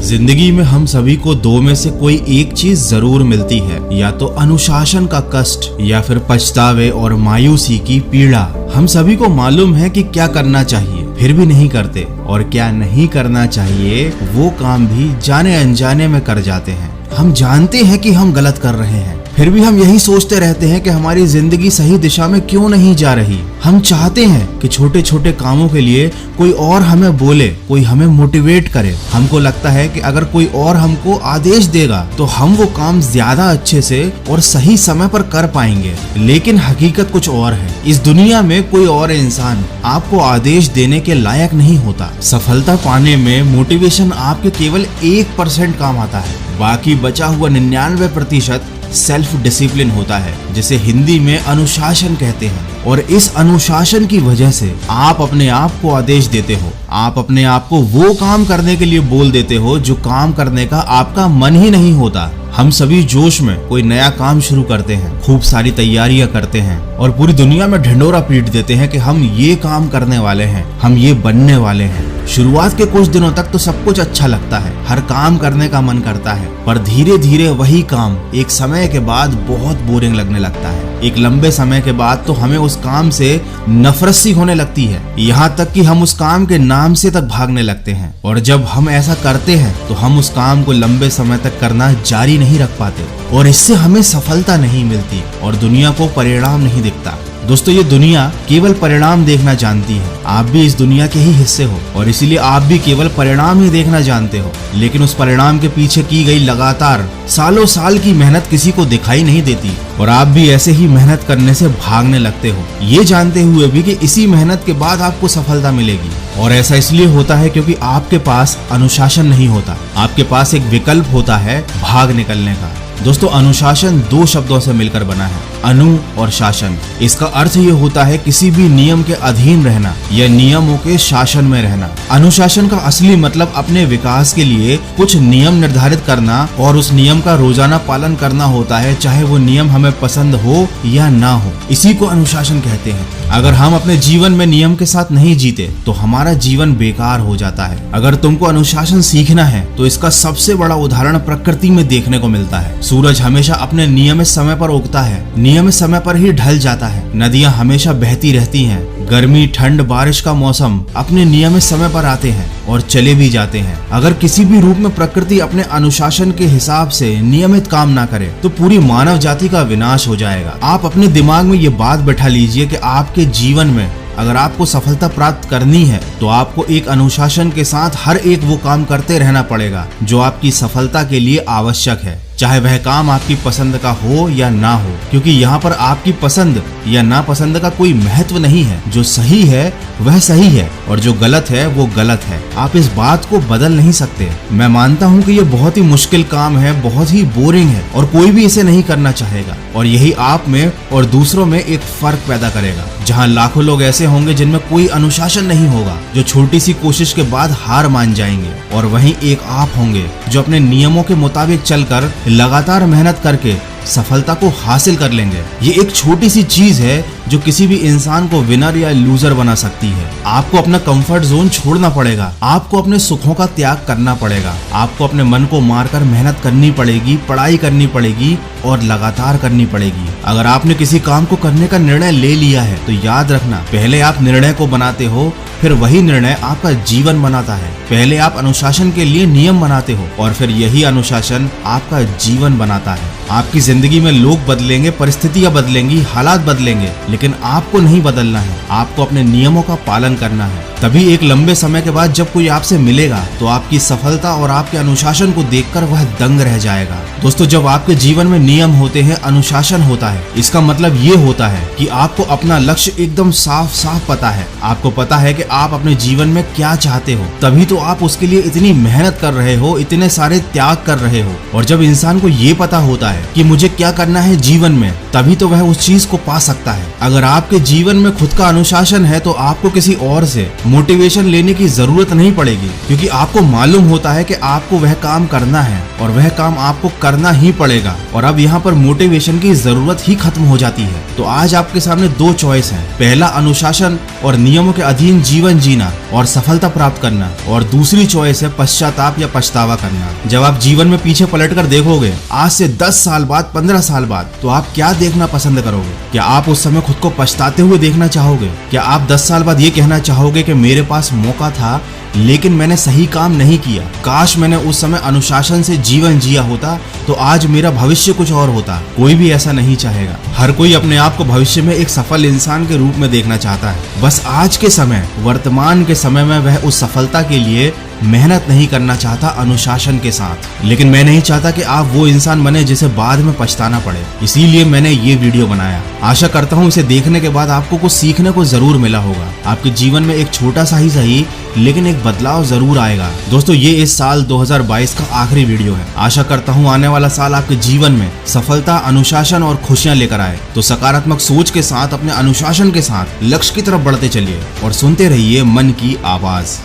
जिंदगी में हम सभी को दो में से कोई एक चीज जरूर मिलती है, या तो अनुशासन का कष्ट या फिर पछतावे और मायूसी की पीड़ा। हम सभी को मालूम है कि क्या करना चाहिए फिर भी नहीं करते, और क्या नहीं करना चाहिए वो काम भी जाने अनजाने में कर जाते हैं। हम जानते हैं कि हम गलत कर रहे हैं, फिर भी हम यही सोचते रहते हैं कि हमारी जिंदगी सही दिशा में क्यों नहीं जा रही। हम चाहते हैं कि छोटे छोटे कामों के लिए कोई और हमें बोले, कोई हमें मोटिवेट करे। हमको लगता है कि अगर कोई और हमको आदेश देगा तो हम वो काम ज्यादा अच्छे से और सही समय पर कर पाएंगे। लेकिन हकीकत कुछ और है। इस दुनिया में कोई और इंसान आपको आदेश देने के लायक नहीं होता। सफलता पाने में मोटिवेशन आपके केवल 1% काम आता है, बाकी बचा हुआ 99% सेल्फ डिसिप्लिन होता है, जिसे हिंदी में अनुशासन कहते हैं। और इस अनुशासन की वजह से आप अपने आप को आदेश देते हो, आप अपने आप को वो काम करने के लिए बोल देते हो जो काम करने का आपका मन ही नहीं होता। हम सभी जोश में कोई नया काम शुरू करते हैं, खूब सारी तैयारियां करते हैं और पूरी दुनिया में ढिंडोरा पीट देते हैं कि हम ये काम करने वाले हैं, हम ये बनने वाले हैं। शुरुआत के कुछ दिनों तक तो सब कुछ अच्छा लगता है, हर काम करने का मन करता है, पर धीरे धीरे वही काम एक समय के बाद बहुत बोरिंग लगने लगता है। एक लंबे समय के बाद तो हमें उस काम से नफरत सी होने लगती है, यहाँ तक कि हम उस काम के नाम से तक भागने लगते हैं। और जब हम ऐसा करते हैं तो हम उस काम को लंबे समय तक करना जारी नहीं रख पाते, और इससे हमें सफलता नहीं मिलती और दुनिया को परिणाम नहीं दिखता। दोस्तों, ये दुनिया केवल परिणाम देखना जानती है। आप भी इस दुनिया के ही हिस्से हो और इसीलिए आप भी केवल परिणाम ही देखना जानते हो, लेकिन उस परिणाम के पीछे की गई लगातार सालों साल की मेहनत किसी को दिखाई नहीं देती, और आप भी ऐसे ही मेहनत करने से भागने लगते हो, ये जानते हुए भी कि इसी मेहनत के बाद आपको सफलता मिलेगी। और ऐसा इसलिए होता है क्योंकि आपके पास अनुशासन नहीं होता, आपके पास एक विकल्प होता है भाग निकलने का। दोस्तों, अनुशासन 2 शब्दों से मिलकर बना है, अनु और शासन। इसका अर्थ ये होता है किसी भी नियम के अधीन रहना या नियमों के शासन में रहना। अनुशासन का असली मतलब अपने विकास के लिए कुछ नियम निर्धारित करना और उस नियम का रोजाना पालन करना होता है, चाहे वो नियम हमें पसंद हो या ना हो। इसी को अनुशासन कहते हैं। अगर हम अपने जीवन में नियम के साथ नहीं जीते तो हमारा जीवन बेकार हो जाता है। अगर तुमको अनुशासन सीखना है तो इसका सबसे बड़ा उदाहरण प्रकृति में देखने को मिलता है। सूरज हमेशा अपने नियमित समय पर उगता है, नियमित समय पर ही ढल जाता है। नदियां हमेशा बहती रहती हैं। गर्मी, ठंड, बारिश का मौसम अपने नियमित समय पर आते हैं और चले भी जाते हैं। अगर किसी भी रूप में प्रकृति अपने अनुशासन के हिसाब से नियमित काम ना करे तो पूरी मानव जाति का विनाश हो जाएगा। आप अपने दिमाग में ये बात बैठा लीजिए कि आपके जीवन में अगर आपको सफलता प्राप्त करनी है तो आपको एक अनुशासन के साथ हर एक वो काम करते रहना पड़ेगा जो आपकी सफलता के लिए आवश्यक है, चाहे वह काम आपकी पसंद का हो या ना हो, क्योंकि यहाँ पर आपकी पसंद या नापसंद का कोई महत्व नहीं है। जो सही है वह सही है और जो गलत है वो गलत है। आप इस बात को बदल नहीं सकते। मैं मानता हूँ कि ये बहुत ही मुश्किल काम है, बहुत ही बोरिंग है और कोई भी इसे नहीं करना चाहेगा, और यही आप में और दूसरों में एक फर्क पैदा करेगा। जहाँ लाखों लोग ऐसे होंगे जिनमें कोई अनुशासन नहीं होगा, जो छोटी सी कोशिश के बाद हार मान जाएंगे, और वहीं एक आप होंगे जो अपने नियमों के मुताबिक चलकर लगातार मेहनत करके सफलता को हासिल कर लेंगे। ये एक छोटी सी चीज है जो किसी भी इंसान को विनर या लूजर बना सकती है। आपको अपना कंफर्ट जोन छोड़ना पड़ेगा, आपको अपने सुखों का त्याग करना पड़ेगा, आपको अपने मन को मारकर मेहनत करनी पड़ेगी, पढ़ाई करनी पड़ेगी और लगातार करनी पड़ेगी। अगर आपने किसी काम को करने का निर्णय ले लिया है तो याद रखना, पहले आप निर्णय को बनाते हो, फिर वही निर्णय आपका जीवन बनाता है। पहले आप अनुशासन के लिए नियम बनाते हो और फिर यही अनुशासन आपका जीवन बनाता है। आपकी जिंदगी में लोग बदलेंगे, परिस्थितियां बदलेंगी, हालात बदलेंगे, लेकिन आपको नहीं बदलना है। आपको अपने नियमों का पालन करना है। तभी एक लंबे समय के बाद जब कोई आपसे मिलेगा तो आपकी सफलता और आपके अनुशासन को देखकर वह दंग रह जाएगा। दोस्तों, जब आपके जीवन में नियम होते हैं, अनुशासन होता है, इसका मतलब ये होता है कि आपको अपना लक्ष्य एकदम साफ साफ पता है। आपको पता है कि आप अपने जीवन में क्या चाहते हो, तभी तो आप उसके लिए इतनी मेहनत कर रहे हो, इतने सारे त्याग कर रहे हो। और जब इंसान को ये पता होता है कि मुझे क्या करना है जीवन में, तभी तो वह उस चीज को पा सकता है। अगर आपके जीवन में खुद का अनुशासन है तो आपको किसी और से मोटिवेशन लेने की जरूरत नहीं पड़ेगी, क्योंकि आपको मालूम होता है कि आपको वह काम करना है और वह काम आपको करना ही पड़ेगा। और अब यहाँ पर मोटिवेशन की जरूरत ही खत्म हो जाती है। तो आज आपके सामने दो चॉइस हैं, पहला अनुशासन और नियमों के अधीन जीवन जीना और सफलता प्राप्त करना, और दूसरी चॉइस है पश्चाताप या पछतावा करना। जब आप जीवन में पीछे पलट कर देखोगे आज से 10 साल बाद, 15 साल बाद, तो आप क्या देखना पसंद करोगे? क्या आप उस समय खुद को पछताते हुए देखना चाहोगे? क्या आप 10 साल बाद ये कहना चाहोगे कि मेरे पास मौका था लेकिन मैंने सही काम नहीं किया, काश मैंने उस समय अनुशासन से जीवन जिया होता तो आज मेरा भविष्य कुछ और होता? कोई भी ऐसा नहीं चाहेगा। हर कोई अपने आप को भविष्य में एक सफल इंसान के रूप में देखना चाहता है। बस आज के समय, वर्तमान के समय में वह उस सफलता के लिए मेहनत नहीं करना चाहता अनुशासन के साथ। लेकिन मैं नहीं चाहता कि आप वो इंसान बने जिसे बाद में पछताना पड़े, इसीलिए मैंने ये वीडियो बनाया। आशा करता हूँ इसे देखने के बाद आपको कुछ सीखने को जरूर मिला होगा। आपके जीवन में एक छोटा सा ही सही लेकिन एक बदलाव जरूर आएगा। दोस्तों, ये इस साल 2022 का आखिरी वीडियो है। आशा करता हूँ आने वाला साल आपके जीवन में सफलता, अनुशासन और खुशियां लेकर आए। तो सकारात्मक सोच के साथ, अपने अनुशासन के साथ लक्ष्य की तरफ बढ़ते चलिए और सुनते रहिए मन की आवाज।